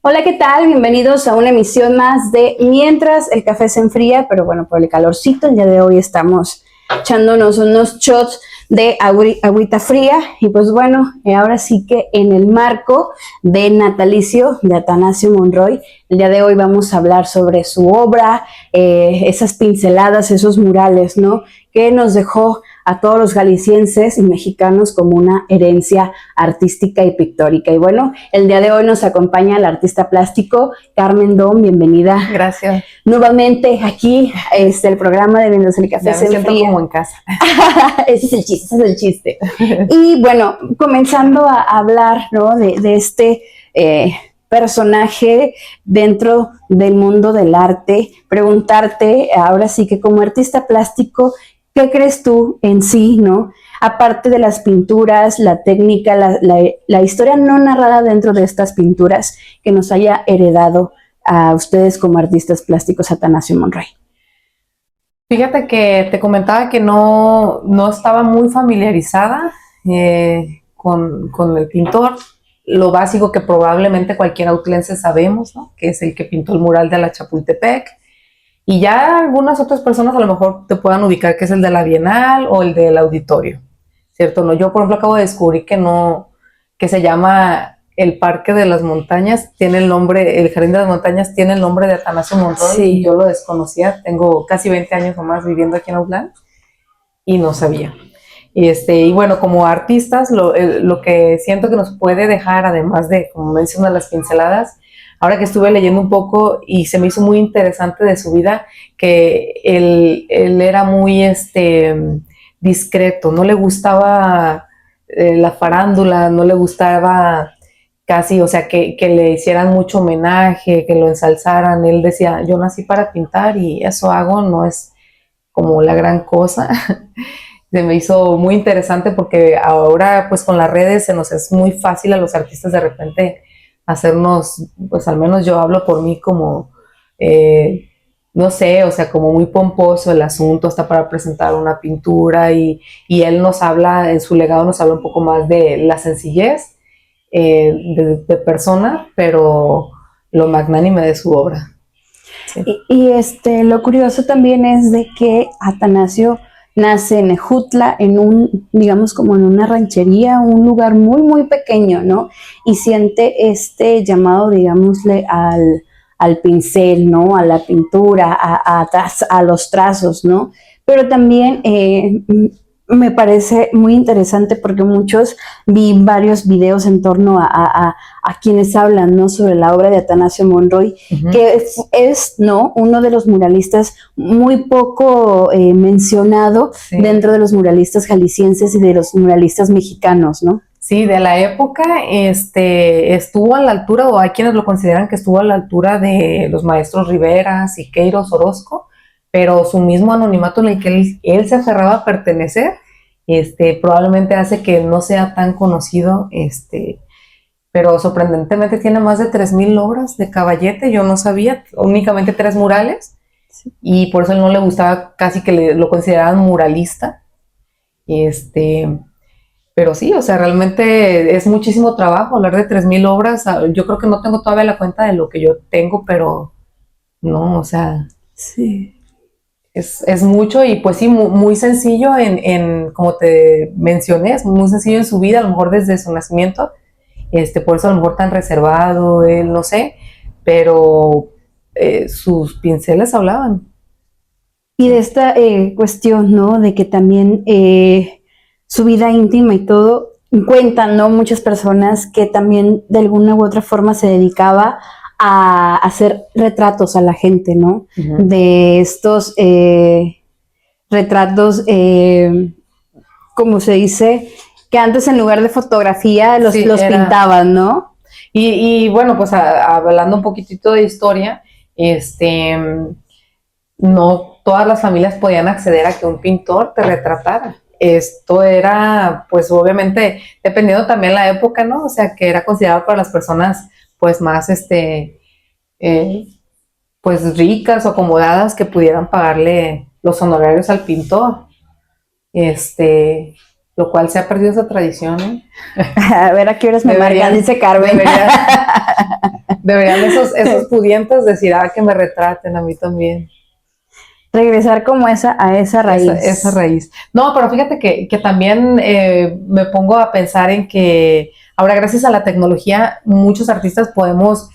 Hola, ¿qué tal? Bienvenidos a una emisión más de Mientras el café se enfría, pero bueno, por el calorcito, el día de hoy estamos echándonos unos shots de agüita fría y pues bueno, ahora sí que en el marco del natalicio de Atanasio Monroy, el día de hoy vamos a hablar sobre su obra, esas pinceladas, esos murales, ¿no? Que nos dejó a todos los galicienses y mexicanos como una herencia artística y pictórica. Y bueno, el día de hoy nos acompaña el artista plástico Carmen Dom, bienvenida. Gracias. Nuevamente aquí, el programa de Mientras el café se enfría. Me siento como en casa. Ese es el chiste. Y bueno, comenzando a hablar, ¿no? de este personaje dentro del mundo del arte, preguntarte, ahora sí que como artista plástico, ¿qué crees tú en sí, no? Aparte de las pinturas, la técnica, la historia no narrada dentro de estas pinturas que nos haya heredado a ustedes como artistas plásticos Atanasio Monroy. Fíjate que te comentaba que no estaba muy familiarizada con el pintor. Lo básico que probablemente cualquier autlense sabemos, ¿no? Que es el que pintó el mural de la Chapultepec. Y ya algunas otras personas a lo mejor te puedan ubicar que es el de la Bienal o el del Auditorio, ¿cierto? No, yo por ejemplo acabo de descubrir que se llama el Parque de las Montañas, tiene el nombre, el Jardín de las Montañas tiene el nombre de Atanasio Monroy, sí. Y yo lo desconocía, tengo casi 20 años o más viviendo aquí en Autlán y no sabía. Y bueno, como artistas, lo que siento que nos puede dejar, además de, como mencionas, las pinceladas, ahora que estuve leyendo un poco y se me hizo muy interesante de su vida, que él era muy discreto, no le gustaba la farándula, no le gustaba casi, o sea, que le hicieran mucho homenaje, que lo ensalzaran. Él decía, yo nací para pintar y eso hago, no es como la gran cosa. Se me hizo muy interesante porque ahora pues con las redes se nos es muy fácil a los artistas de repente hacernos, pues al menos yo hablo por mí como, no sé, o sea, como muy pomposo el asunto hasta para presentar una pintura y él nos habla, en su legado nos habla un poco más de la sencillez de persona, pero lo magnánime de su obra. Sí. Y lo curioso también es de que Atanasio nace en Ejutla, en un, digamos, como en una ranchería, un lugar muy, muy pequeño, ¿no? Y siente este llamado, digámosle, al pincel, ¿no? A la pintura, a los trazos, ¿no? Pero también me parece muy interesante porque vi varios videos en torno a quienes hablan, ¿no? Sobre la obra de Atanasio Monroy, que es, ¿no? Uno de los muralistas muy poco mencionado dentro de los muralistas jaliscienses y de los muralistas mexicanos, ¿no? Sí, de la época estuvo a la altura, o hay quienes lo consideran que estuvo a la altura de los maestros Rivera, Siqueiros, Orozco, pero su mismo anonimato en el que él se aferraba a pertenecer, probablemente hace que no sea tan conocido, pero sorprendentemente tiene más de 3,000 obras de caballete, yo no sabía, únicamente 3 murales, sí. Y por eso él no le gustaba casi que lo consideraban muralista, pero sí, o sea, realmente es muchísimo trabajo hablar de 3,000 obras. Yo creo que no tengo todavía la cuenta de lo que yo tengo, pero no, o sea, sí. Es mucho y pues sí, muy sencillo como te mencioné, es muy sencillo en su vida, a lo mejor desde su nacimiento, por eso a lo mejor tan reservado, él, no sé, pero sus pinceles hablaban. Y de esta cuestión, ¿no? De que también su vida íntima y todo, cuentan, ¿no? Muchas personas que también de alguna u otra forma se dedicaba a hacer retratos a la gente, ¿no? Uh-huh. De estos retratos, como se dice, que antes en lugar de fotografía los pintaban, ¿no? Y bueno, pues hablando un poquitito de historia, no todas las familias podían acceder a que un pintor te retratara. Esto era, pues obviamente, dependiendo también la época, ¿no? O sea, que era considerado para las personas, pues más, pues ricas o acomodadas que pudieran pagarle los honorarios al pintor. lo cual se ha perdido esa tradición, ¿eh? A ver a qué horas me marcan, dice Carmen. Deberían esos pudientes decir, que me retraten a mí también. Regresar como a esa raíz. Esa raíz. No, pero fíjate que también me pongo a pensar en que ahora, gracias a la tecnología, muchos artistas podemos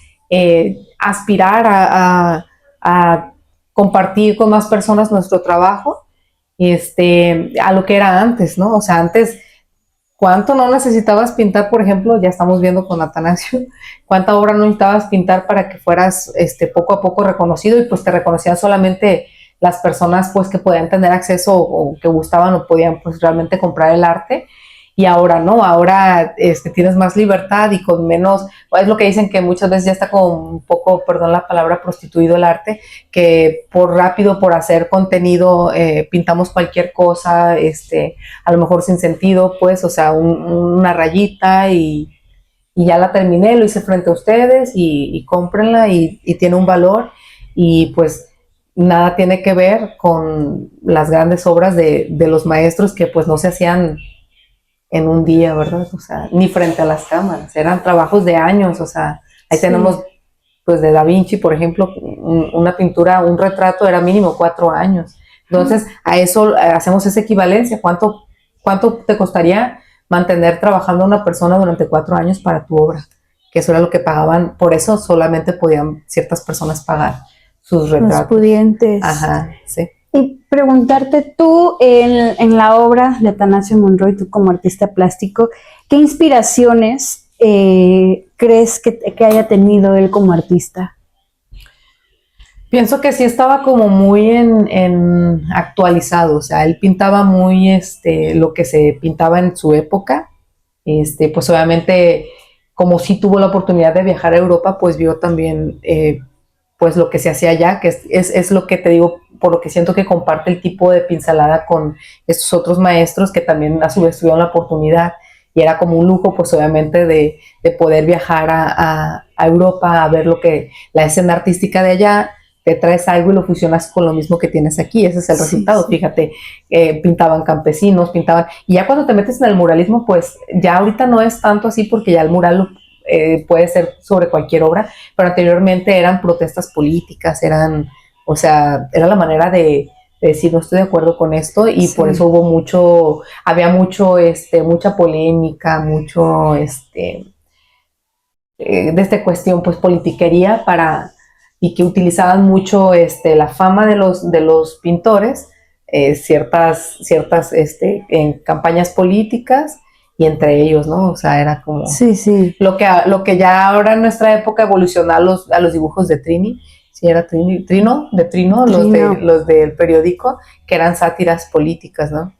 aspirar a compartir con más personas nuestro trabajo, a lo que era antes, ¿no? O sea, antes, ¿cuánto no necesitabas pintar, por ejemplo? Ya estamos viendo con Atanasio, ¿cuánta obra no necesitabas pintar para que fueras poco a poco reconocido? Y pues te reconocían solamente las personas pues que podían tener acceso o que gustaban o podían pues realmente comprar el arte. Y ahora no, ahora tienes más libertad y con menos, es lo que dicen, que muchas veces ya está como un poco, perdón la palabra, prostituido el arte, que por rápido, por hacer contenido, pintamos cualquier cosa, a lo mejor sin sentido, pues, o sea, una rayita y ya la terminé, lo hice frente a ustedes y cómprenla y tiene un valor, y pues nada tiene que ver con las grandes obras de los maestros que pues no se hacían en un día, ¿verdad? O sea, ni frente a las cámaras, eran trabajos de años, o sea, ahí sí tenemos, pues de Da Vinci, por ejemplo, una pintura, un retrato era mínimo 4 años. Entonces, a eso hacemos esa equivalencia. ¿Cuánto te costaría mantener trabajando a una persona durante 4 años para tu obra? Que eso era lo que pagaban, por eso solamente podían ciertas personas pagar sus retratos. Los pudientes. Ajá, sí. Y preguntarte tú, en la obra de Atanasio Monroy, tú como artista plástico, ¿qué inspiraciones crees que haya tenido él como artista? Pienso que sí estaba como muy en actualizado, o sea, él pintaba muy lo que se pintaba en su época, pues obviamente como sí tuvo la oportunidad de viajar a Europa, pues vio también pues lo que se hacía allá, que es lo que te digo, por lo que siento que comparte el tipo de pincelada con estos otros maestros que también a su vez tuvieron la oportunidad, y era como un lujo pues obviamente de poder viajar a Europa a ver la escena artística de allá. Te traes algo y lo fusionas con lo mismo que tienes aquí, ese es el resultado. Sí. Fíjate, pintaban campesinos, y ya cuando te metes en el muralismo, pues ya ahorita no es tanto así, porque ya el mural puede ser sobre cualquier obra, pero anteriormente eran protestas políticas, era la manera de decir no estoy de acuerdo con esto, y sí, por eso había mucha polémica, mucho de esta cuestión pues politiquería y que utilizaban mucho la fama de los pintores, ciertas en campañas políticas, y entre ellos, ¿no? O sea, era como sí. Lo que ya ahora en nuestra época evolucionó a los dibujos de Trini. Sí, era Trino, los del periódico, que eran sátiras políticas, ¿no?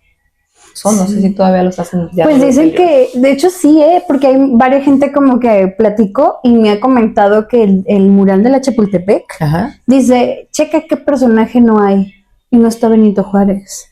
No sé si todavía los hacen. Pues dicen que, de hecho sí, porque hay varias gente como que platicó y me ha comentado que el mural de la Chapultepec, ajá, dice, checa qué personaje no hay, y no está Benito Juárez.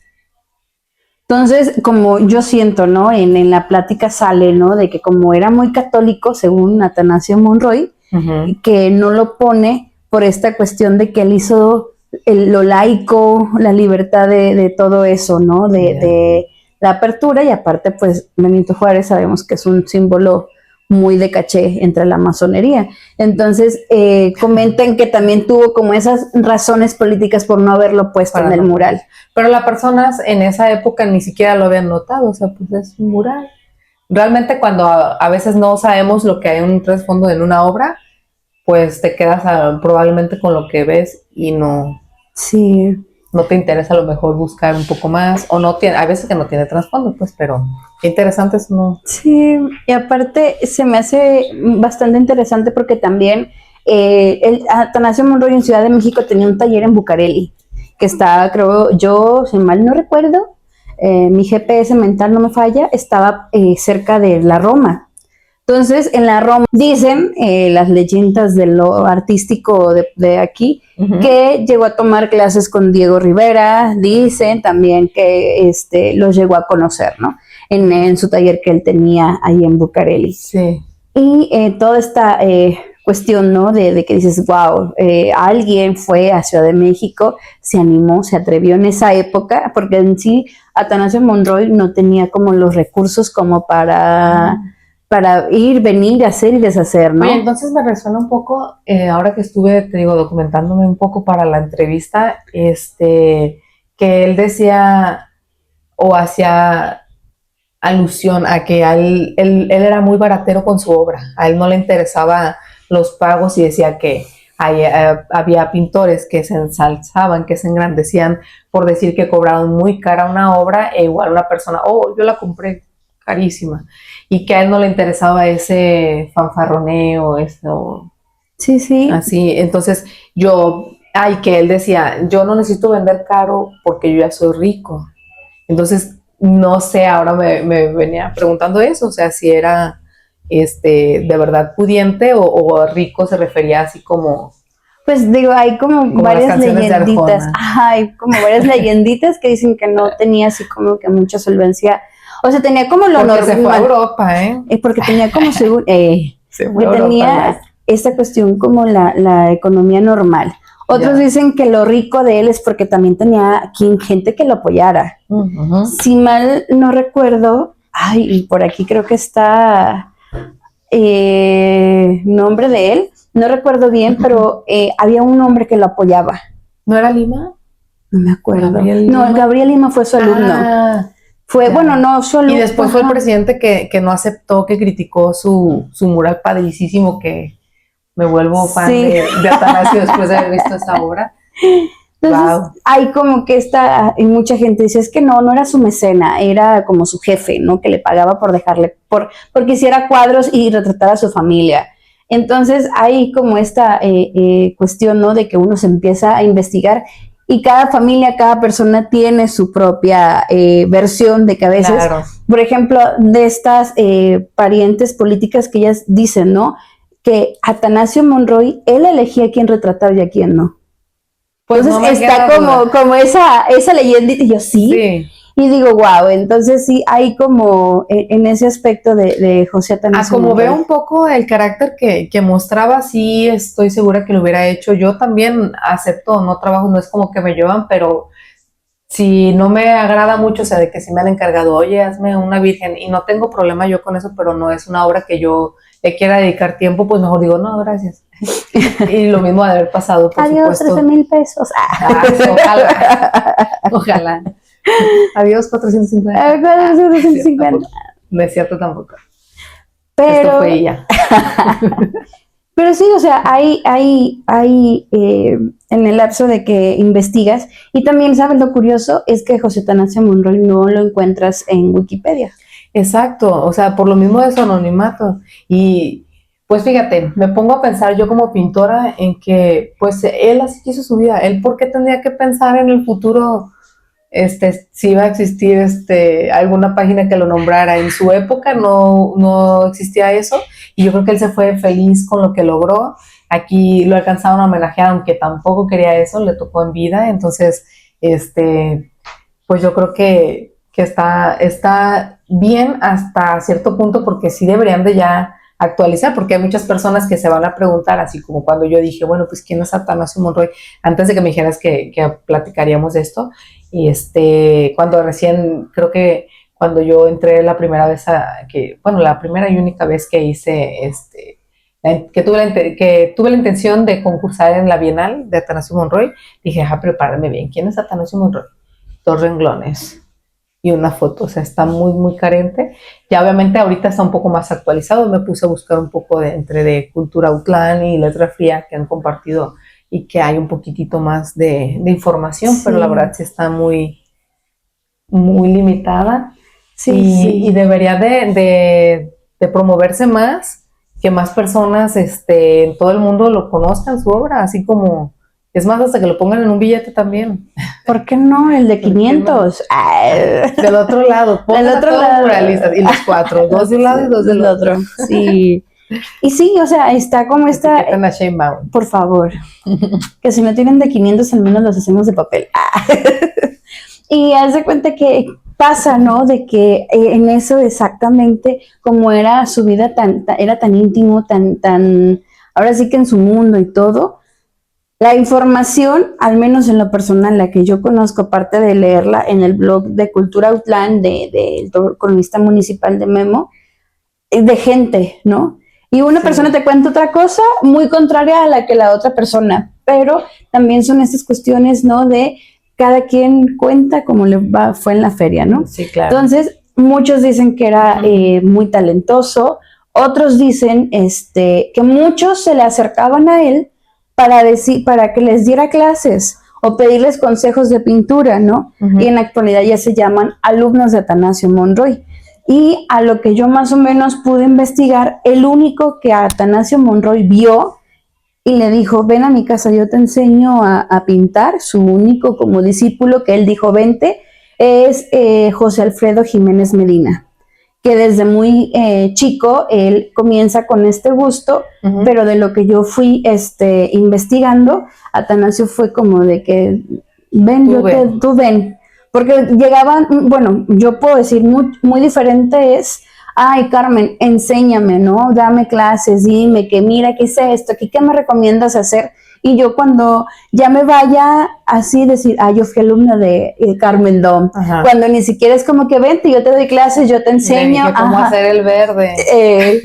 Entonces, como yo siento, ¿no? En la plática sale, ¿no? De que como era muy católico, según Atanasio Monroy, uh-huh, que no lo pone por esta cuestión de que él hizo lo laico, la libertad de todo eso, ¿no? De la apertura, y aparte, pues, Benito Juárez sabemos que es un símbolo muy de caché entre la masonería. Entonces, comentan que también tuvo como esas razones políticas por no haberlo puesto en el mural. Pero las personas en esa época ni siquiera lo habían notado, o sea, pues es un mural. Realmente cuando a veces no sabemos lo que hay un trasfondo en una obra, pues te quedas probablemente con lo que ves y no te interesa a lo mejor buscar un poco más, o no tiene, hay veces que no tiene trasfondo, pues, pero qué interesante es, ¿no? Sí, y aparte se me hace bastante interesante porque también Atanasio Monroy en Ciudad de México tenía un taller en Bucareli, que estaba, creo yo, si mal no recuerdo, mi GPS mental no me falla, estaba cerca de la Roma. Entonces, en la Roma dicen las leyendas de lo artístico de aquí, uh-huh, que llegó a tomar clases con Diego Rivera, dicen también que los llegó a conocer, ¿no? En su taller que él tenía ahí en Bucareli. Sí. Y toda esta cuestión, ¿no? De que dices, wow, alguien fue a Ciudad de México, se animó, se atrevió en esa época, porque en sí Atanasio Monroy no tenía como los recursos como para ir, venir, hacer y deshacer, ¿no? Oye, entonces me resuena un poco, ahora que estuve, te digo, documentándome un poco para la entrevista, que él decía o hacía alusión a que él era muy baratero con su obra, a él no le interesaba los pagos y decía que había pintores que se ensalzaban, que se engrandecían por decir que cobraron muy cara una obra e igual una persona, oh, yo la compré carísima, y que a él no le interesaba ese fanfarroneo, eso, Sí, sí. así. Entonces que él decía, yo no necesito vender caro porque yo ya soy rico. Entonces, no sé, ahora me venía preguntando eso, o sea, si era de verdad pudiente o rico se refería así como Pues digo, hay como varias canciones de leyenditas. Arjona. Ajá, hay como varias leyenditas que dicen que no tenía así como que mucha solvencia. O sea, tenía como lo Porque normal. se fue a Europa, ¿eh? Porque tenía como según, Se fue a que Europa, tenía esta cuestión como la economía normal. Otros Ya. dicen que lo rico de él es porque también tenía gente que lo apoyara. Ujú. Si mal no recuerdo, ay, y por aquí creo que está nombre de él, no recuerdo bien, pero había un hombre que lo apoyaba. ¿No era Lima? No me acuerdo. Gabriel No, Lima. Gabriel Lima fue su alumno. Ah, Fue, ya. bueno, no, su alumno. Y después fue el Ajá. presidente que no aceptó, que criticó su mural padricísimo, que me vuelvo fan Sí. de Atanasio después de haber visto esa obra. Entonces, Wow. hay como que y mucha gente dice, es que no era su mecena, era como su jefe, ¿no? Que le pagaba por dejarle, porque hiciera cuadros y retratara a su familia. Entonces, hay como esta cuestión, ¿no? De que uno se empieza a investigar y cada familia, cada persona tiene su propia versión de que a veces, Claro. por ejemplo, de estas parientes políticas que ellas dicen, ¿no? Que Atanasio Monroy, él elegía a quién retratar y a quién no. Pues Entonces no me está queda duda. como esa leyendita, y yo sí, y digo, wow, entonces sí hay como en ese aspecto de José Atanasio Como Monroy. veo un poco el carácter que mostraba, sí estoy segura que lo hubiera hecho. Yo también acepto, no trabajo, no es como que me llevan, pero si no me agrada mucho, o sea, de que si me han encargado, oye, hazme una virgen, y no tengo problema yo con eso, pero no es una obra que yo le quiera dedicar tiempo, pues mejor digo, no, gracias. Y lo mismo de haber pasado, por Adiós, supuesto. 13,000 pesos. Ojalá. Ojalá. Adiós, 450. 450. No es cierto tampoco. Esto Pero, fue ella. pero sí, o sea, hay en el lapso de que investigas, y también, ¿sabes lo curioso? Es que José Atanasio Monroy no lo encuentras en Wikipedia. Exacto, o sea, por lo mismo de su anonimato. Y pues fíjate, me pongo a pensar yo como pintora en que pues él así quiso su vida. Él por qué tendría que pensar en el futuro, si iba a existir alguna página que lo nombrara. En su época no existía eso, y yo creo que él se fue feliz con lo que logró. Aquí lo alcanzaron a homenajear, aunque tampoco quería eso, le tocó en vida. Entonces, pues yo creo que está bien hasta cierto punto, porque sí deberían de ya actualizar, porque hay muchas personas que se van a preguntar, así como cuando yo dije, bueno, pues ¿quién es Atanasio Monroy? Antes de que me dijeras que platicaríamos de esto, y cuando recién, creo que cuando yo entré la primera vez la primera y única vez que hice, que tuve la intención de concursar en la Bienal de Atanasio Monroy, dije, prepárame bien, ¿quién es Atanasio Monroy? 2 renglones y una foto, o sea, está muy, muy carente. Ya obviamente ahorita está un poco más actualizado, me puse a buscar un poco entre de Cultura Autlán y Letra Fría que han compartido, y que hay un poquitito más de información, Sí. pero la verdad sí está muy, muy limitada. Sí, y debería de promoverse más, que más personas en todo el mundo lo conozcan, su obra, así como, es más, hasta que lo pongan en un billete también. ¿Por qué no? El de 500. Del otro lado, del otro lado. Muralistas, y los 4, 2 de un lado y 2 del otro. Sí. Y sí, o sea, está como esta. Etiquetan a Sheinbaum. Por favor, que si no tienen de 500, al menos los hacemos de papel. Y haz de cuenta que pasa, ¿no? De que en eso exactamente, como era su vida era tan íntimo, tan ahora sí que en su mundo y todo. La información, al menos en lo personal, la que yo conozco, aparte de leerla en el blog de Cultura Autlán, del cronista municipal de Memo, es de gente, ¿no? Y una persona te cuenta otra cosa muy contraria a la que la otra persona, pero también son estas cuestiones, ¿no? De cada quien cuenta como fue en la feria, ¿no? Sí, claro. Entonces, muchos dicen que era muy talentoso, otros dicen que muchos se le acercaban a él para que les diera clases o pedirles consejos de pintura, ¿no? Y en la actualidad ya se llaman alumnos de Atanasio Monroy. Y a lo que yo más o menos pude investigar, el único que a Atanasio Monroy vio y le dijo, ven a mi casa, yo te enseño a pintar, su único como discípulo que él dijo, vente, es José Alfredo Jiménez Medina, que desde muy chico él comienza con este gusto, pero de lo que yo fui investigando, Atanasio fue como de que, ven, tú ven. Porque llegaban, bueno, yo puedo decir, muy diferente es, ay, Carmen, enséñame, ¿no? Dame clases, dime que mira, ¿qué es esto? ¿Qué me recomiendas hacer? Y yo cuando ya me vaya así decir, yo fui alumna de Carmen Dom. Cuando ni siquiera es como que vente, yo te doy clases, yo te enseño. Cómo hacer el verde.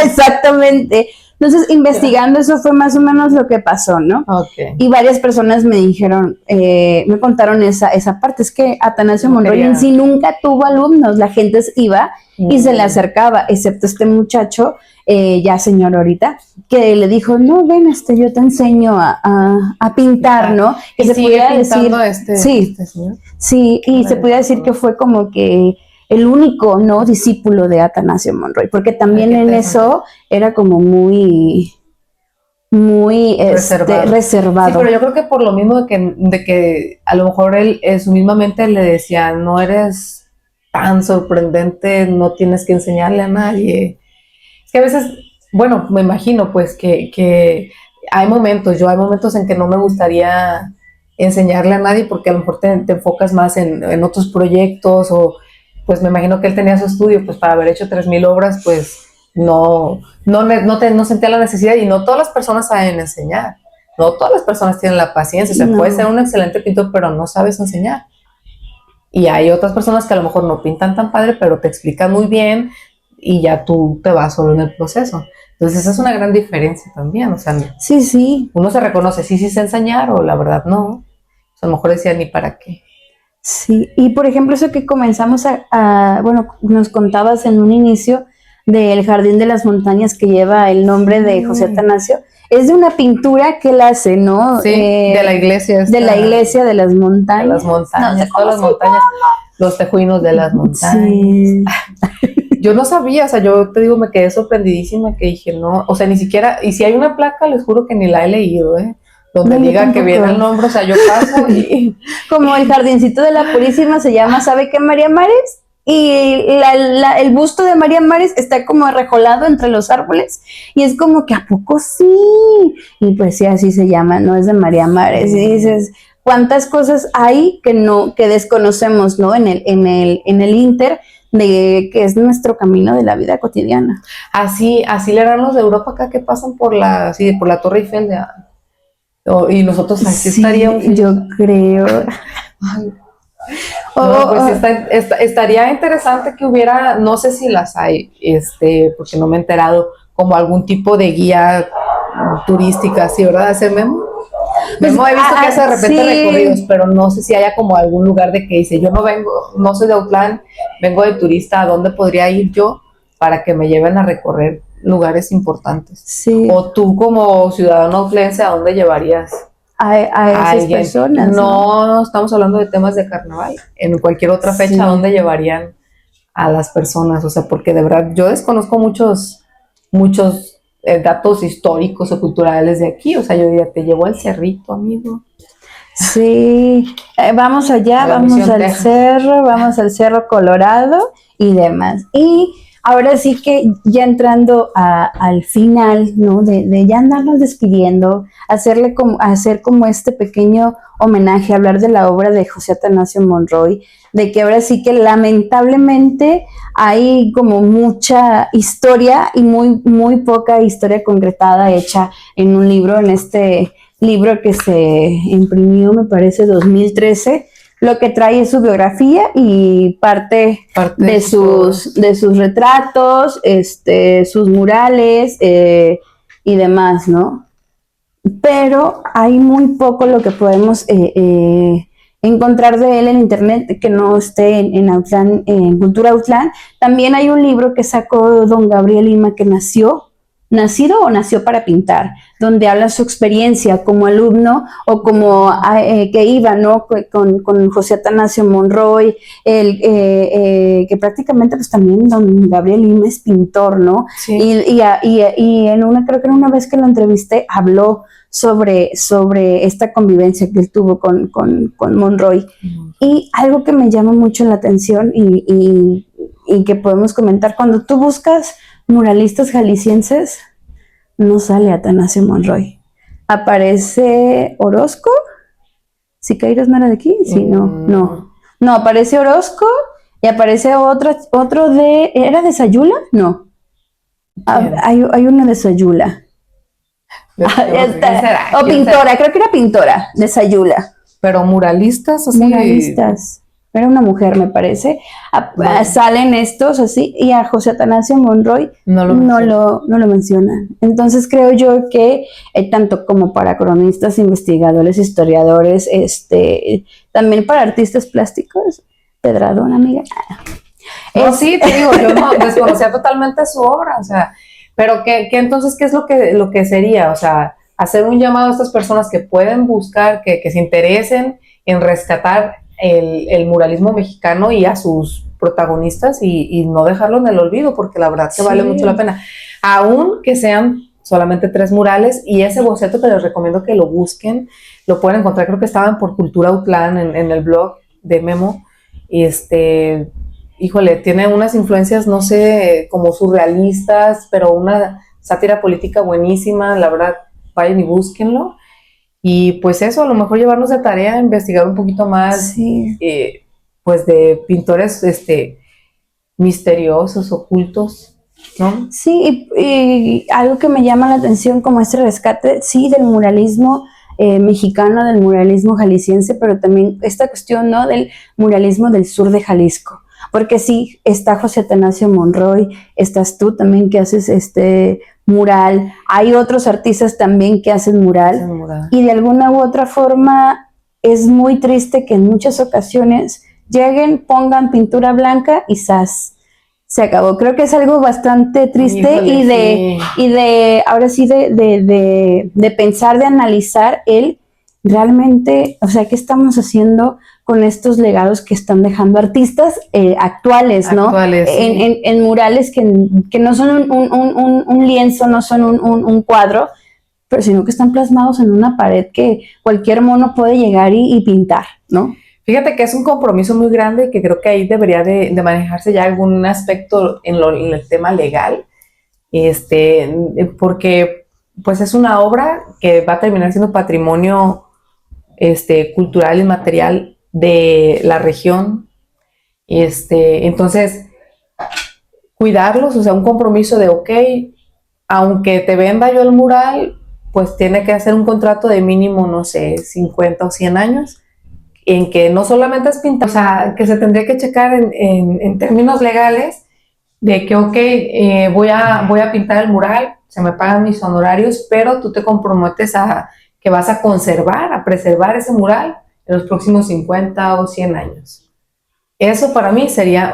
Exactamente. Entonces, investigando eso fue más o menos lo que pasó, ¿no? Okay. Y varias personas me dijeron, me contaron esa parte. Es que Atanasio Monroy en sí nunca tuvo alumnos, la gente iba y se le acercaba, excepto este muchacho, ya señor ahorita, que le dijo, no, ven, yo te enseño a pintar, ¿no? Que se pudiera decir, sí, señor. Sí, y se pudiera decir que fue como que el único, ¿no? Discípulo de Atanasio Monroy, porque también en eso era como muy reservado. Sí, pero yo creo que por lo mismo de que a lo mejor él en su misma mente le decía, no eres tan sorprendente, no tienes que enseñarle a nadie. Es que a veces, bueno, me imagino pues que hay momentos en que no me gustaría enseñarle a nadie porque a lo mejor te enfocas más en otros proyectos o pues me imagino que él tenía su estudio pues para haber hecho 3,000 obras pues no sentía la necesidad y no todas las personas saben enseñar, no todas las personas tienen la paciencia, o sea, puedes ser un excelente pintor pero no sabes enseñar y hay otras personas que a lo mejor no pintan tan padre pero te explican muy bien y ya tú te vas solo en el proceso. Entonces esa es una gran diferencia también, o sea, sí. Uno se reconoce, sí sé enseñar o la verdad no. O sea, a lo mejor decía ni para qué. Sí, y por ejemplo eso que comenzamos bueno, nos contabas en un inicio del Jardín de las Montañas que lleva el nombre de José Atanasio, es de una pintura que él hace, ¿no? Sí, de la iglesia. De la iglesia de las montañas. De las montañas, todas las montañas, los tejuinos de las montañas. Sí. Yo no sabía, o sea, yo te digo, me quedé sorprendidísima que dije, no, o sea, ni siquiera, y si hay una placa, les juro que ni la he leído, donde no, diga que viene el nombre, o sea, yo paso y... Como el jardincito de la Purísima se llama, ¿sabe qué? María Mares, y el busto de María Mares está como arrejolado entre los árboles, y es como que, ¿a poco sí? Y pues sí, así se llama, ¿no? Es de María Mares, y dices... ¿Cuántas cosas hay que desconocemos, ¿no? En el Inter de que es nuestro camino de la vida cotidiana? Así le harán los de Europa acá que pasan por la Torre Eiffel y nosotros aquí estaríamos. Yo creo. Ay. Pues estaría interesante que hubiera, no sé si las hay, porque no me he enterado, como algún tipo de guía turística, ¿sí, verdad? ¿Hacer Memo? Memo he visto que hace de repente recorridos, pero no sé si haya como algún lugar de que dice, yo no soy de Autlán, vengo de turista, ¿a dónde podría ir yo para que me lleven a recorrer lugares importantes? Sí. O tú como ciudadano autlense, ¿a dónde llevarías a esas personas? No estamos hablando de temas de carnaval, en cualquier otra fecha, ¿a dónde llevarían a las personas? O sea, porque de verdad yo desconozco muchos datos históricos o culturales de aquí, o sea, yo diría, te llevo al cerrito, amigo. Sí, vamos allá, vamos al cerro Colorado y demás. Y ahora sí que ya entrando al final, ¿no? De ya andarnos despidiendo, hacer como este pequeño homenaje, hablar de la obra de José Atanasio Monroy, de que ahora sí que lamentablemente hay como mucha historia y muy, muy poca historia concretada hecha en un libro, en este libro que se imprimió, me parece, 2013. Lo que trae es su biografía y parte de sus retratos, sus murales y demás, ¿no? Pero hay muy poco lo que podemos encontrar de él en internet que no esté en Cultura Outland. También hay un libro que sacó don Gabriel Lima que nació para pintar, donde habla su experiencia como alumno o como que iba, ¿no? Con José Atanasio Monroy, que prácticamente pues también don Gabriel Lima es pintor, ¿no? Sí. Y creo que en una vez que lo entrevisté, habló sobre esta convivencia que él tuvo con Monroy. Y algo que me llama mucho la atención y que podemos comentar, cuando tú buscas muralistas jaliscienses, no sale Atanasio Monroy. Aparece Orozco. ¿Siqueiros no era de aquí? Sí, no, aparece Orozco y aparece otro ¿era de Sayula? No. Hay uno de Sayula. O pintora, creo que era pintora de Sayula. Pero muralistas, así. Muralistas. Era una mujer, me parece. Salen estos así, y a José Atanasio Monroy no lo mencionan. Entonces creo yo que tanto como para cronistas, investigadores, historiadores, también para artistas plásticos, Pedradón, amiga. No, sí, te digo, yo no desconocía totalmente su obra, o sea, pero entonces, ¿qué es lo que sería? O sea, hacer un llamado a estas personas que pueden buscar, que se interesen en rescatar el muralismo mexicano y a sus protagonistas y no dejarlo en el olvido, porque la verdad que vale mucho la pena, aun que sean solamente 3 murales. Y ese boceto que les recomiendo que lo busquen, lo pueden encontrar, creo que estaban por Cultura Outland en el blog de Memo. Híjole, tiene unas influencias, no sé, como surrealistas, pero una sátira política buenísima. La verdad, vayan y búsquenlo. Y pues eso, a lo mejor llevarnos de tarea a investigar un poquito más, pues de pintores misteriosos, ocultos, ¿no? Sí, y algo que me llama la atención como este rescate, sí, del muralismo mexicano, del muralismo jalisciense, pero también esta cuestión, ¿no?, del muralismo del sur de Jalisco. Porque sí, está José Atanasio Monroy, estás tú también que haces mural, hay otros artistas también que hacen mural, y de alguna u otra forma es muy triste que en muchas ocasiones lleguen, pongan pintura blanca y ¡zas! Se acabó. Creo que es algo bastante triste. Híjole, y de ahora sí de pensar, de analizar realmente, o sea, ¿qué estamos haciendo con estos legados que están dejando artistas actuales, ¿no? Sí. En murales que no son un lienzo, no son un cuadro, pero sino que están plasmados en una pared que cualquier mono puede llegar y pintar, ¿no? Fíjate que es un compromiso muy grande y que creo que ahí debería de manejarse ya algún aspecto en el tema legal, porque pues es una obra que va a terminar siendo patrimonio cultural y material de la región. Entonces, cuidarlos, o sea, un compromiso de, ok, aunque te venda yo el mural, pues tiene que hacer un contrato de mínimo, no sé, 50 o 100 años, en que no solamente es pintar, o sea, que se tendría que checar en términos legales de que, ok, voy a pintar el mural, se me pagan mis honorarios, pero tú te comprometes a que vas a conservar, a preservar ese mural en los próximos 50 o 100 años. Eso para mí sería,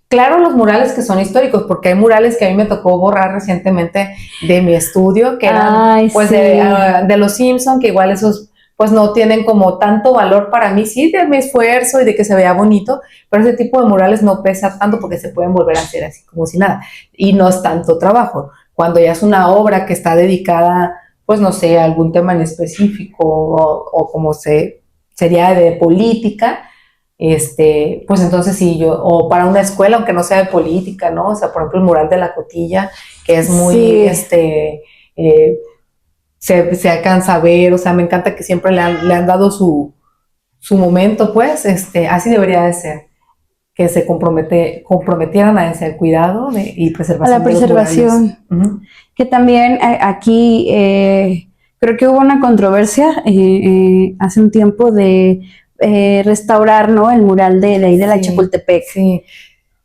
claro, los murales que son históricos, porque hay murales que a mí me tocó borrar recientemente de mi estudio, que eran pues sí, de los Simpson, que igual esos pues no tienen como tanto valor para mí, sí, de mi esfuerzo y de que se vea bonito, pero ese tipo de murales no pesa tanto porque se pueden volver a hacer así como si nada, y no es tanto trabajo. Cuando ya es una obra que está dedicada, pues no sé, a algún tema en específico o como sería de política, pues entonces sí, o para una escuela, aunque no sea de política, ¿no? O sea, por ejemplo, el mural de la Cotilla, que es muy, se alcanza a ver, o sea, me encanta que siempre le han dado su momento, pues, así debería de ser, que se comprometieran a ese cuidado y preservación. A la preservación. Uh-huh. Que también aquí creo que hubo una controversia hace un tiempo de restaurar, ¿no?, el mural de ahí de la Chapultepec. Sí,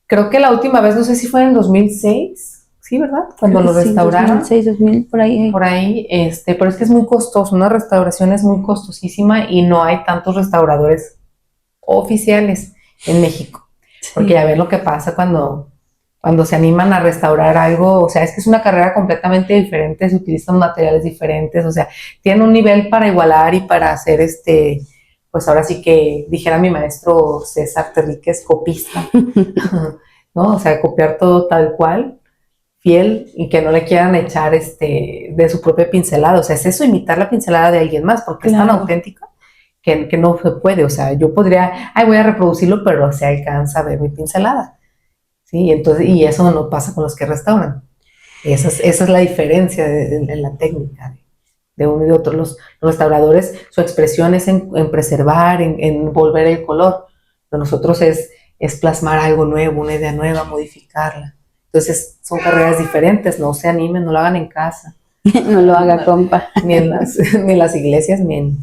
creo que la última vez, no sé si fue en el 2006, sí, ¿verdad? Cuando lo restauraron. 2006, 2000, por ahí. Por ahí, pero es que es muy costoso, una restauración es muy costosísima y no hay tantos restauradores oficiales en México. Sí. Porque ya ven lo que pasa cuando se animan a restaurar algo, o sea, es que es una carrera completamente diferente, se utilizan materiales diferentes, o sea, tienen un nivel para igualar y para hacer pues ahora sí que dijera mi maestro César Terríquez, copista, ¿no? O sea, copiar todo tal cual, fiel, y que no le quieran echar de su propia pincelada, o sea, es eso, imitar la pincelada de alguien más, porque claro, es tan auténtica que no se puede, o sea, yo podría, voy a reproducirlo, pero se alcanza a ver mi pincelada. Sí, entonces, y eso no pasa con los que restauran. Esa es la diferencia en la técnica de uno y otro. Los restauradores, su expresión es en preservar, en volver el color. Pero nosotros es plasmar algo nuevo, una idea nueva, modificarla. Entonces, son carreras diferentes, no se animen, no lo hagan en casa. No lo haga, compa. Ni en las iglesias, ni en...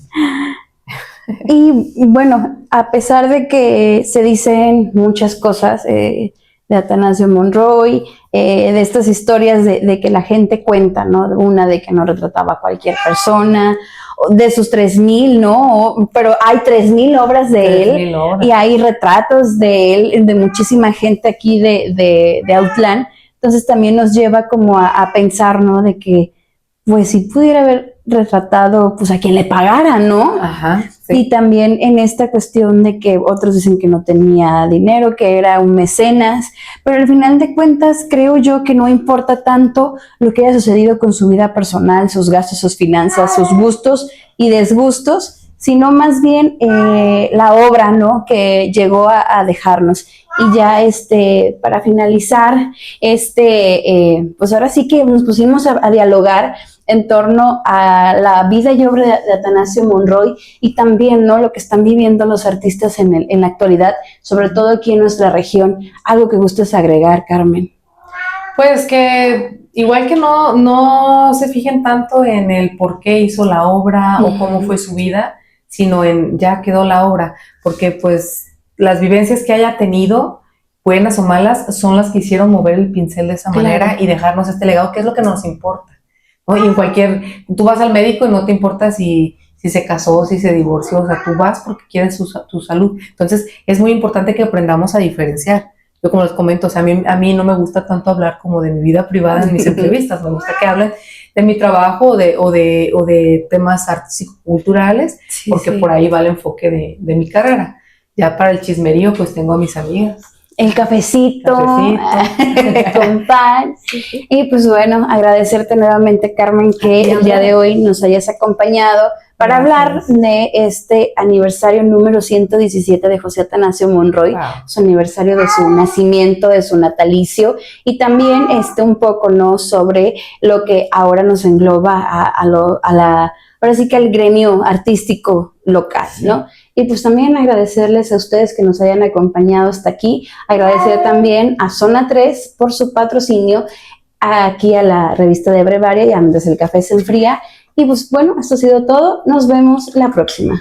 Y bueno, a pesar de que se dicen muchas cosas de Atanasio Monroy, de estas historias de que la gente cuenta, ¿no? Una de que no retrataba a cualquier persona, de sus 3,000, ¿no? Pero hay 3,000 obras de él y hay retratos de él, de muchísima gente aquí de Autlán. Entonces también nos lleva como a pensar, ¿no? De que, pues si pudiera haber retratado, pues a quien le pagara, ¿no? Ajá. Sí. Y también en esta cuestión de que otros dicen que no tenía dinero, que era un mecenas, pero al final de cuentas creo yo que no importa tanto lo que haya sucedido con su vida personal, sus gastos, sus finanzas, sus gustos y desgustos, sino más bien la obra, ¿no?, que llegó a dejarnos. Y ya para finalizar, pues ahora sí que nos pusimos a dialogar en torno a la vida y obra de Atanasio Monroy y también, ¿no?, lo que están viviendo los artistas en la actualidad, sobre todo aquí en nuestra región. ¿Algo que gustes agregar, Carmen? Pues que igual que no se fijen tanto en el por qué hizo la obra o cómo fue su vida, sino en ya quedó la obra, porque pues las vivencias que haya tenido, buenas o malas, son las que hicieron mover el pincel de esa manera y dejarnos este legado, que es lo que nos importa, ¿no? Y tú vas al médico y no te importa si se casó, si se divorció, o sea, tú vas porque quieres tu salud. Entonces, es muy importante que aprendamos a diferenciar. Yo, como les comento, o sea, a mí no me gusta tanto hablar como de mi vida privada en mis entrevistas, me gusta que hablen de mi trabajo o de temas culturales, sí, porque sí, por ahí va el enfoque de mi carrera. Ya para el chismerío, pues tengo a mis amigas. El cafecito. Con pan. Sí. Y pues bueno, agradecerte nuevamente, Carmen, que el día de hoy nos hayas acompañado para hablar de este aniversario número 117 de José Atanasio Monroy, su aniversario de su nacimiento, de su natalicio, y también un poco, ¿no?, sobre lo que ahora nos engloba ahora sí que al gremio artístico local, ¿no? Y pues también agradecerles a ustedes que nos hayan acompañado hasta aquí, agradecer también a Zona 3 por su patrocinio aquí a la revista de Brevaria y a Antes el Café se enfría. Y pues bueno, esto ha sido todo, nos vemos la próxima.